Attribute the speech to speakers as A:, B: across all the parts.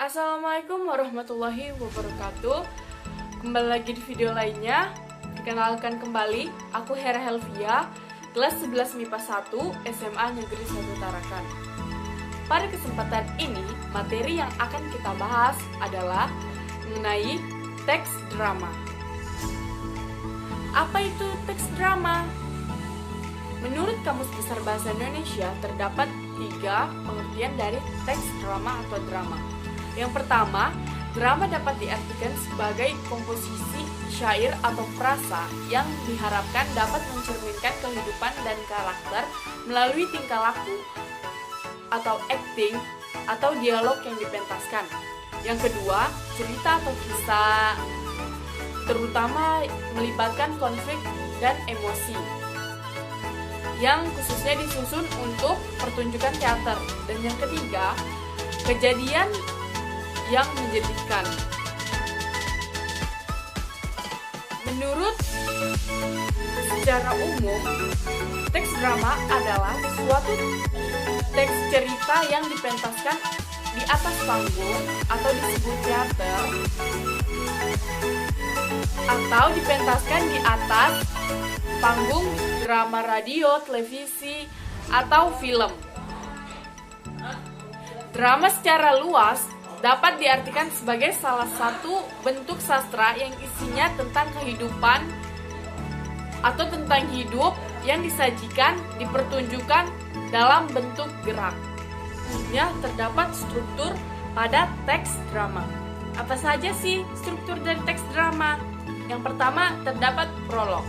A: Assalamualaikum warahmatullahi wabarakatuh. Kembali lagi di video lainnya. Dikenalkan kembali, aku Hera Helvia, kelas 11 MIPA 1 SMA Negeri 1 Tarakan. Pada kesempatan ini, materi yang akan kita bahas adalah mengenai teks drama. Apa itu teks drama? Menurut Kamus Besar Bahasa Indonesia, terdapat 3 pengertian dari teks drama atau drama. Yang pertama, drama dapat diartikan sebagai komposisi syair atau prasa yang diharapkan dapat mencerminkan kehidupan dan karakter melalui tingkah laku atau acting atau dialog yang dipentaskan. Yang kedua, cerita atau kisah terutama melibatkan konflik dan emosi yang khususnya disusun untuk pertunjukan teater. Dan yang ketiga, kejadian yang menjadikan. Menurut secara umum, teks drama adalah suatu teks cerita yang dipentaskan di atas panggung atau disebut teater, atau dipentaskan di atas panggung drama radio, televisi, atau film. Drama secara luas dapat diartikan sebagai salah satu bentuk sastra yang isinya tentang kehidupan atau tentang hidup yang disajikan, dipertunjukkan dalam bentuk gerak. Umumnya terdapat struktur pada teks drama. Apa saja sih struktur dari teks drama? Yang pertama, terdapat prolog.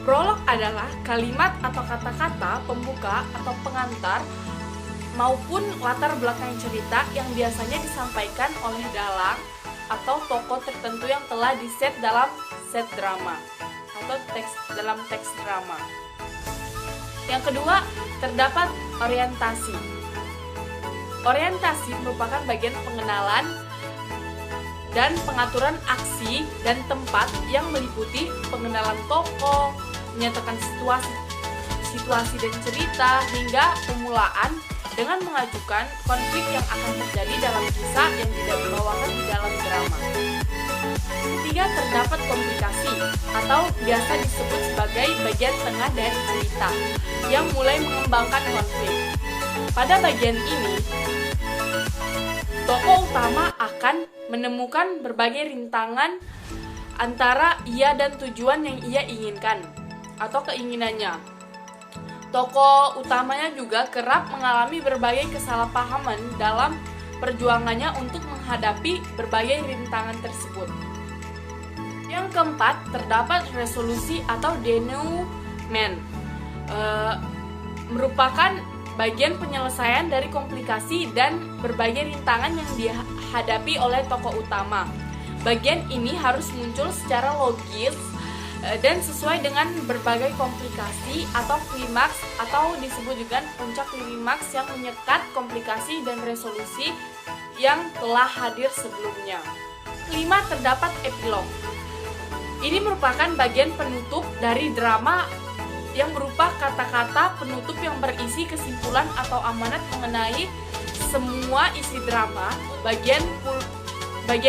A: Prolog adalah kalimat atau kata-kata pembuka atau pengantar maupun latar belakang cerita yang biasanya disampaikan oleh dalang atau tokoh tertentu yang telah diset dalam set drama atau dalam teks drama. Yang kedua, terdapat orientasi. Orientasi merupakan bagian pengenalan dan pengaturan aksi dan tempat yang meliputi pengenalan tokoh, menyatakan situasi dan cerita, hingga pemulaan dengan mengajukan konflik yang akan terjadi dalam kisah yang tidak dibawakan di dalam drama. Ketiga, terdapat komplikasi atau biasa disebut sebagai bagian tengah dari cerita yang mulai mengembangkan konflik. Pada bagian ini, tokoh utama akan menemukan berbagai rintangan antara ia dan tujuan yang ia inginkan atau keinginannya. Tokoh utamanya juga kerap mengalami berbagai kesalahpahaman dalam perjuangannya untuk menghadapi berbagai rintangan tersebut. Yang keempat, terdapat resolusi atau denouement. Merupakan bagian penyelesaian dari komplikasi dan berbagai rintangan yang dihadapi oleh tokoh utama. Bagian ini harus muncul secara logis dan sesuai dengan berbagai komplikasi atau klimaks atau disebut juga puncak klimaks yang menyekat komplikasi dan resolusi yang telah hadir sebelumnya. Kelima, terdapat epilog. Ini merupakan bagian penutup dari drama yang berupa kata-kata penutup yang berisi kesimpulan atau amanat mengenai semua isi drama. Bagian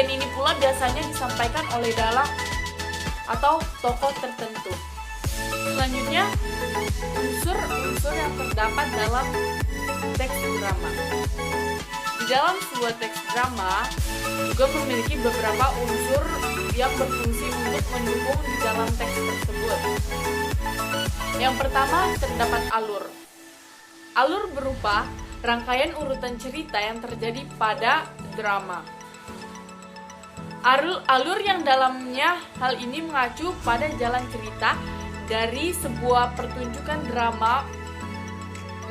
A: ini pula biasanya disampaikan oleh dalang atau tokoh tertentu. Selanjutnya, unsur-unsur yang terdapat dalam teks drama. Di dalam sebuah teks drama juga memiliki beberapa unsur yang berfungsi untuk mendukung di dalam teks tersebut. Yang pertama, terdapat alur. Alur berupa rangkaian urutan cerita yang terjadi pada drama. Alur yang dalamnya hal ini mengacu pada jalan cerita dari sebuah pertunjukan drama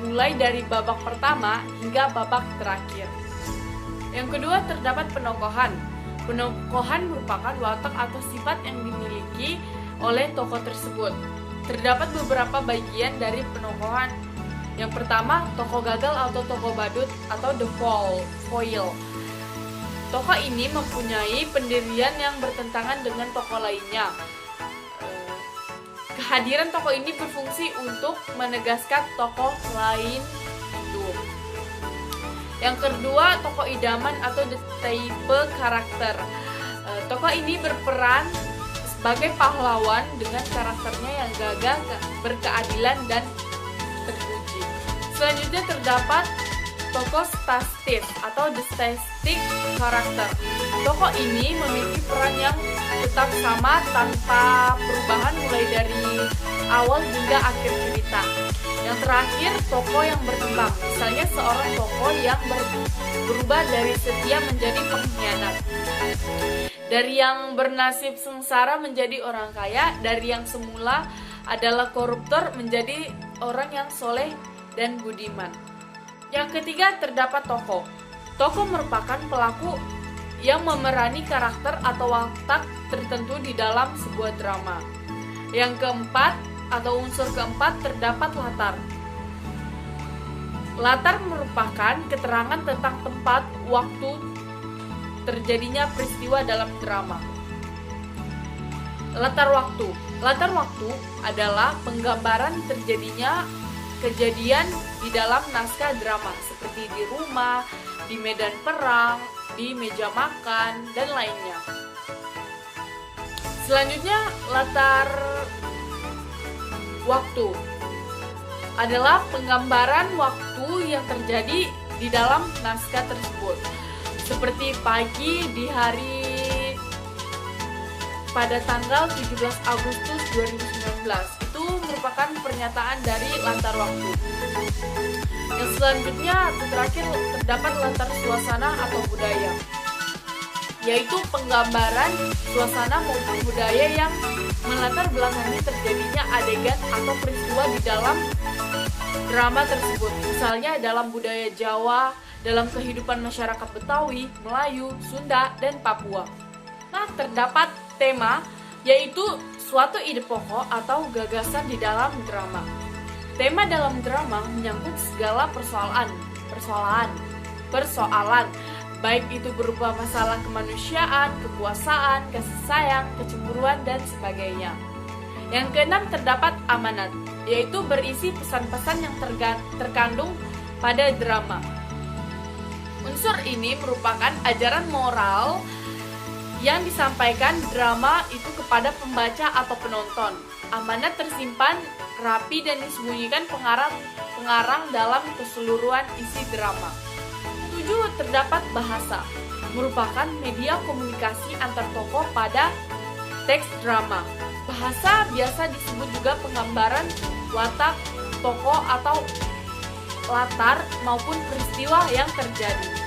A: mulai dari babak pertama hingga babak terakhir. Yang kedua, terdapat penokohan. Penokohan merupakan watak atau sifat yang dimiliki oleh tokoh tersebut. Terdapat beberapa bagian dari penokohan. Yang pertama, tokoh gagal atau tokoh badut atau the foil. Tokoh ini mempunyai pendirian yang bertentangan dengan tokoh lainnya. Kehadiran tokoh ini berfungsi untuk menegaskan tokoh lain itu. Yang kedua, tokoh idaman atau the type karakter. Tokoh ini berperan sebagai pahlawan dengan karakternya yang gagah, berkeadilan, dan terpuji. Selanjutnya terdapat tokoh statis atau the static karakter. Tokoh ini memiliki peran yang tetap sama tanpa perubahan mulai dari awal hingga akhir cerita. Yang terakhir, tokoh yang berkembang. Misalnya seorang tokoh yang berubah dari setia menjadi pengkhianat. Dari yang bernasib sengsara menjadi orang kaya, dari yang semula adalah koruptor menjadi orang yang soleh dan budiman. Yang ketiga, terdapat tokoh. Tokoh merupakan pelaku yang memerani karakter atau watak tertentu di dalam sebuah drama. Yang keempat atau unsur keempat, terdapat latar. Latar merupakan keterangan tentang tempat, waktu terjadinya peristiwa dalam drama. Latar waktu. Latar waktu adalah penggambaran terjadinya kejadian di dalam naskah drama, seperti di rumah, di medan perang, di meja makan, dan lainnya. Selanjutnya, latar waktu adalah penggambaran waktu yang terjadi di dalam naskah tersebut, seperti pagi di hari pada tanggal 17 Agustus 2019. Itu merupakan pernyataan dari latar waktu. Yang selanjutnya, terakhir, terdapat latar suasana atau budaya, yaitu penggambaran suasana maupun budaya yang melatar belakangi terjadinya adegan atau peristiwa di dalam drama tersebut. Misalnya dalam budaya Jawa, dalam kehidupan masyarakat Betawi, Melayu, Sunda, dan Papua. Nah, terdapat tema, yaitu suatu ide pokok atau gagasan di dalam drama. Tema dalam drama menyangkut segala persoalan, baik itu berupa masalah kemanusiaan, kekuasaan, kasih sayang, kecemburuan, dan sebagainya. Yang keenam, terdapat amanat, yaitu berisi pesan-pesan yang terkandung pada drama. Unsur ini merupakan ajaran moral yang disampaikan drama itu kepada pembaca atau penonton. Amanat tersimpan rapi dan disembunyikan pengarang dalam keseluruhan isi drama. 7. Terdapat bahasa, merupakan media komunikasi antar tokoh pada teks drama. Bahasa biasa disebut juga penggambaran watak tokoh atau latar maupun peristiwa yang terjadi.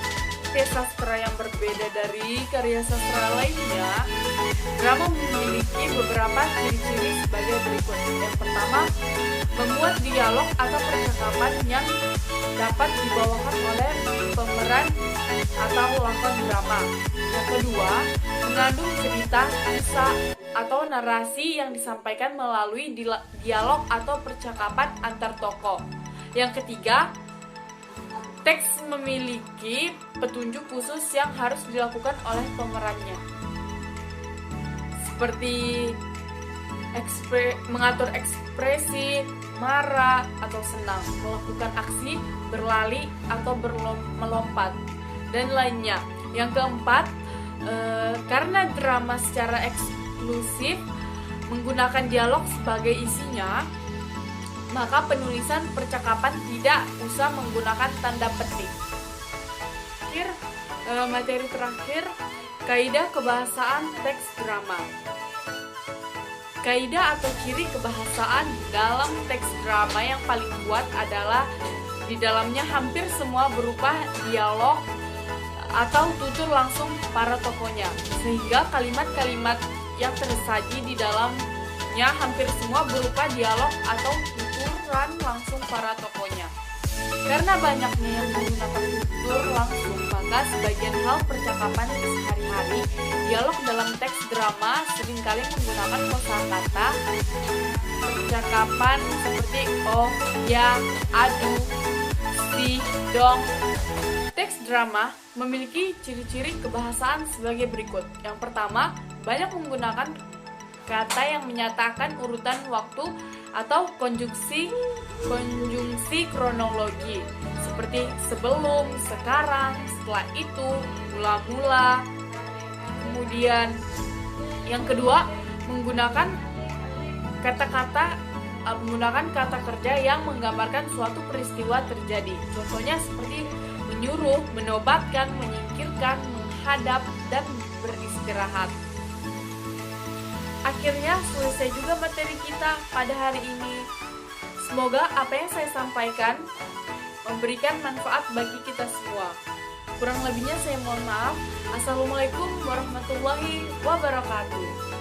A: Karya sastra yang berbeda dari karya sastra lainnya, drama memiliki beberapa ciri-ciri sebagai berikut. Yang pertama, memuat dialog atau percakapan yang dapat dibawakan oleh pemeran atau lakon drama. Yang kedua, mengandung cerita, kisah, atau narasi yang disampaikan melalui dialog atau percakapan antar tokoh. Yang ketiga, teks memiliki petunjuk khusus yang harus dilakukan oleh pemerannya, seperti mengatur ekspresi, marah atau senang, melakukan aksi, berlari atau melompat, dan lainnya. Yang keempat, karena drama secara eksklusif menggunakan dialog sebagai isinya, maka penulisan percakapan tidak usah menggunakan tanda petik. Materi terakhir, kaidah kebahasaan teks drama. Kaidah atau ciri kebahasaan dalam teks drama yang paling kuat adalah di dalamnya hampir semua berupa dialog atau tutur langsung para tokohnya, sehingga kalimat-kalimat yang tersaji di dalamnya hampir semua berupa dialog atau tuturan langsung para tokohnya. Karena banyaknya yang menggunakan tutur langsung, maka sebagian hal percakapan sehari-hari, dialog dalam teks drama seringkali menggunakan kosakata percakapan seperti oh, ya, aduh, si, dong. Teks drama memiliki ciri-ciri kebahasaan sebagai berikut. Yang pertama, banyak menggunakan kata yang menyatakan urutan waktu atau konjungsi kronologi seperti sebelum, sekarang, setelah itu, mula-mula. Kemudian yang kedua, menggunakan kata kerja yang menggambarkan suatu peristiwa terjadi. Contohnya seperti menyuruh, menobatkan, menyingkirkan, menghadap, dan beristirahat. Akhirnya selesai juga materi kita pada hari ini. Semoga apa yang saya sampaikan memberikan manfaat bagi kita semua. Kurang lebihnya saya mohon maaf. Assalamualaikum warahmatullahi wabarakatuh.